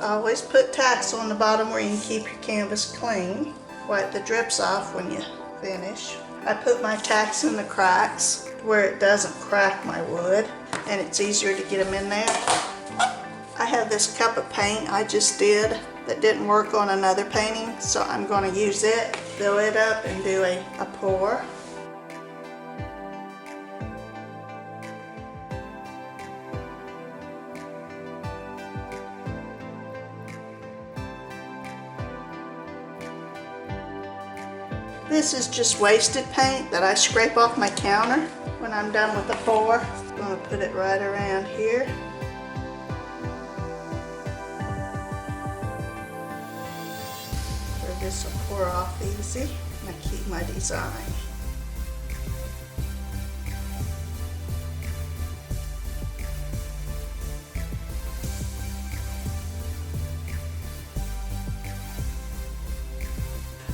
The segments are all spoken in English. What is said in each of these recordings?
Always put tacks on the bottom where you can keep your canvas clean. Wipe the drips off when you finish. I put my tacks in the cracks where it doesn't crack my wood and it's easier to get them in there. I have this cup of paint I just did that didn't work on another painting, so I'm going to use it, fill it up and do a pour. This is just wasted paint that I scrape off my counter when I'm done with the pour. I'm going to put it right around here. Where this will pour off easy and I keep my design.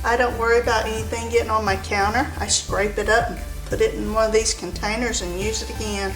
I don't worry about anything getting on my counter. I scrape it up and put it in one of these containers and use it again.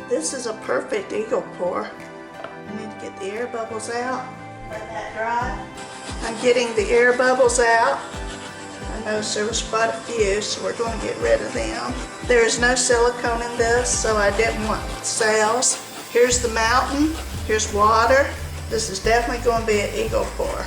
This is a perfect eagle pour. I need to get the air bubbles out. Let that dry. I'm getting the air bubbles out. I noticed there was quite a few, so we're going to get rid of them. There is no silicone in this, so I didn't want sails. Here's the mountain. Here's water. This is definitely going to be an eagle pour.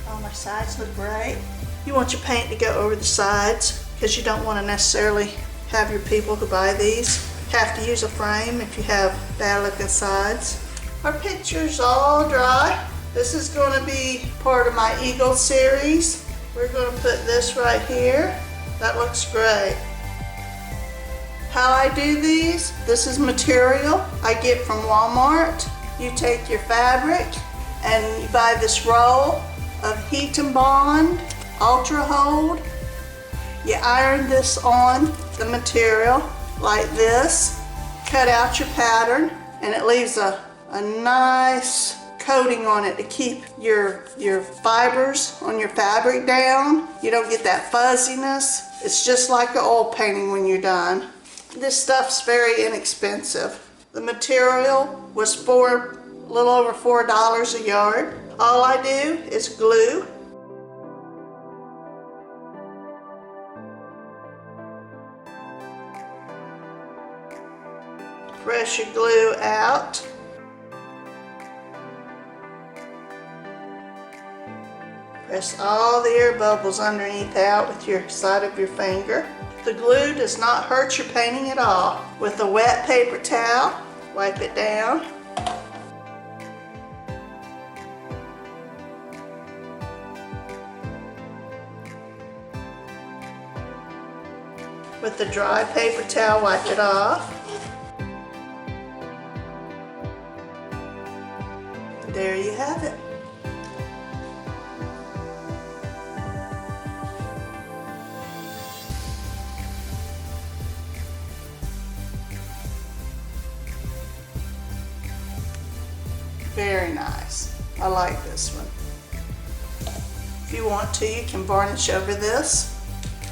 All my sides look great. You want your paint to go over the sides because you don't want to necessarily have your people who buy these have to use a frame if you have bad looking sides. Our picture's all dry. This is going to be part of my eagle series. We're going to put this right here. That looks great. How I do these, this is material I get from Walmart. You take your fabric and you buy this roll of Heat and Bond Ultra Hold. You iron this on the material like this, cut out your pattern, and it leaves a nice coating on it to keep your fibers on your fabric down. You don't get that fuzziness. It's just like an oil painting when you're done. This stuff's very inexpensive. The material was a little over $4 a yard. All I do is glue. Press your glue out. Press all the air bubbles underneath out with your side of your finger. The glue does not hurt your painting at all. With a wet paper towel, wipe it down. With the dry paper towel, wipe it off. There you have it. Very nice. I like this one. If you want to, you can varnish over this.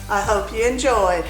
I hope you enjoyed.